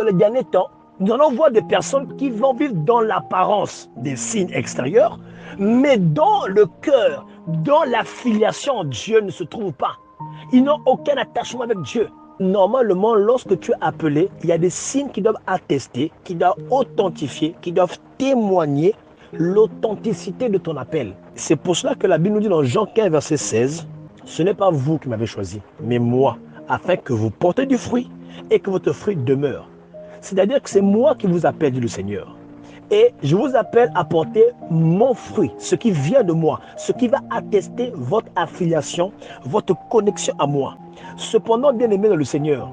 dans les derniers temps, nous allons voir des personnes qui vont vivre dans l'apparence des signes extérieurs, mais dans le cœur, dans la filiation, Dieu ne se trouve pas. Ils n'ont aucun attachement avec Dieu. Normalement, lorsque tu es appelé, il y a des signes qui doivent attester, qui doivent authentifier, qui doivent témoigner l'authenticité de ton appel. C'est pour cela que la Bible nous dit dans Jean 15, verset 16, « Ce n'est pas vous qui m'avez choisi, mais moi, afin que vous portez du fruit et que votre fruit demeure. » C'est-à-dire que c'est moi qui vous appelle, dit le Seigneur. Et je vous appelle à porter mon fruit, ce qui vient de moi, ce qui va attester votre affiliation, votre connexion à moi. Cependant, bien aimé dans le Seigneur,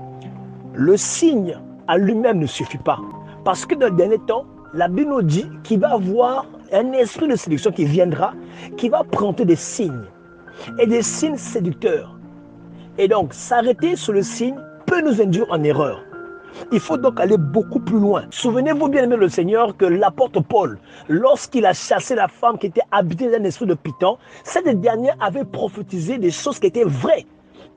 le signe à lui-même ne suffit pas. Parce que dans le dernier temps, la Bible nous dit qu'il va y avoir un esprit de séduction qui viendra, qui va prendre des signes, et des signes séducteurs. Et donc, s'arrêter sur le signe peut nous induire en erreur. Il faut donc aller beaucoup plus loin. Souvenez-vous bien aimé le Seigneur que l'apôtre Paul, lorsqu'il a chassé la femme qui était habitée d'un esprit de Python, cette dernière avait prophétisé des choses qui étaient vraies.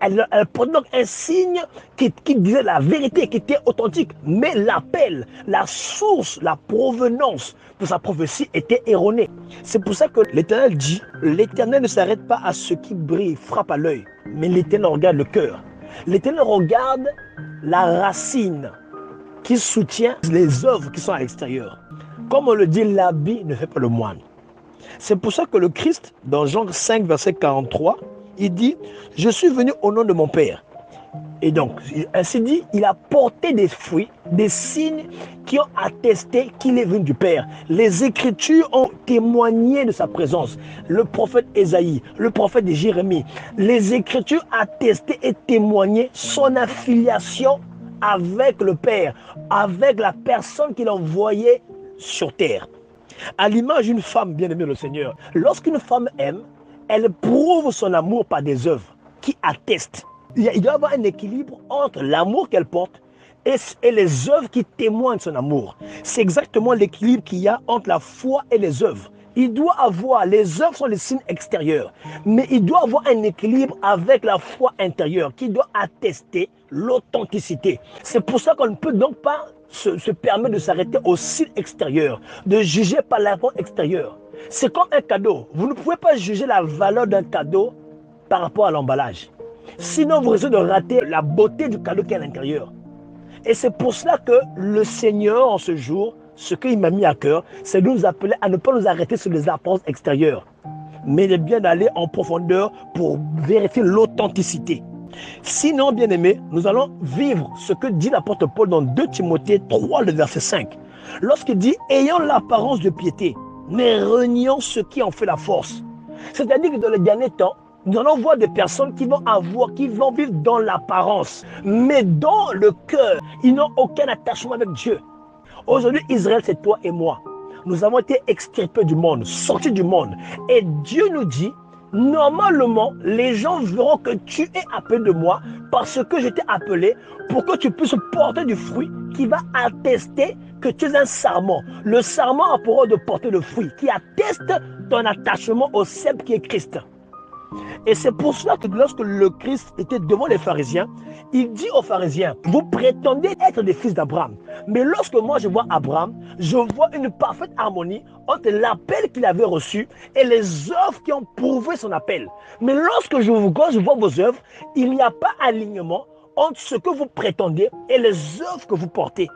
Elle prenait donc un signe qui disait la vérité, qui était authentique. Mais l'appel, la source, la provenance de sa prophétie était erronée. C'est pour ça que l'Éternel dit, l'Éternel ne s'arrête pas à ce qui brille, frappe à l'œil, mais l'Éternel regarde le cœur. L'Éternel regarde la racine qui soutient les œuvres qui sont à l'extérieur. Comme on le dit, l'habit ne fait pas le moine. C'est pour ça que le Christ, dans Jean 5, verset 43, il dit « Je suis venu au nom de mon Père ». Et donc, ainsi dit, il a porté des fruits, des signes qui ont attesté qu'il est venu du Père. Les Écritures ont témoigné de sa présence. Le prophète Ésaïe, le prophète Jérémie, les Écritures attestaient et témoignaient son affiliation avec le Père, avec la personne qu'il envoyait sur terre. À l'image d'une femme bien-aimée le Seigneur, lorsqu'une femme aime, elle prouve son amour par des œuvres qui attestent. Il doit y avoir un équilibre entre l'amour qu'elle porte et les œuvres qui témoignent de son amour. C'est exactement l'équilibre qu'il y a entre la foi et les œuvres. Il doit avoir, les œuvres sont les signes extérieurs, mais il doit avoir un équilibre avec la foi intérieure qui doit attester l'authenticité. C'est pour ça qu'on ne peut donc pas se permettre de s'arrêter au signe extérieur, de juger par l'apparence extérieure. C'est comme un cadeau. Vous ne pouvez pas juger la valeur d'un cadeau par rapport à l'emballage. Sinon, vous risquez de rater la beauté du cadeau qui est à l'intérieur. Et c'est pour cela que le Seigneur, en ce jour, ce qu'il m'a mis à cœur, c'est de nous appeler à ne pas nous arrêter sur les apparences extérieures, mais de bien aller en profondeur pour vérifier l'authenticité. Sinon, bien aimé, nous allons vivre ce que dit l'apôtre Paul dans 2 Timothée 3, le verset 5. Lorsqu'il dit « Ayant l'apparence de piété, mais reniant ce qui en fait la force ». C'est-à-dire que dans les derniers temps, nous allons voir des personnes qui vont vivre dans l'apparence, mais dans le cœur, ils n'ont aucun attachement avec Dieu. Aujourd'hui, Israël, c'est toi et moi. Nous avons été extirpés du monde, sortis du monde. Et Dieu nous dit, normalement, les gens verront que tu es appelé de moi parce que je t'ai appelé pour que tu puisses porter du fruit qui va attester que tu es un sarment. Le sarment a pour rôle de porter le fruit qui atteste ton attachement au cep qui est Christ. Et c'est pour cela que lorsque le Christ était devant les pharisiens, il dit aux pharisiens, vous prétendez être des fils d'Abraham. Mais lorsque moi je vois Abraham, je vois une parfaite harmonie entre l'appel qu'il avait reçu et les œuvres qui ont prouvé son appel. Mais lorsque je vois vos œuvres, il n'y a pas alignement entre ce que vous prétendez et les œuvres que vous portez.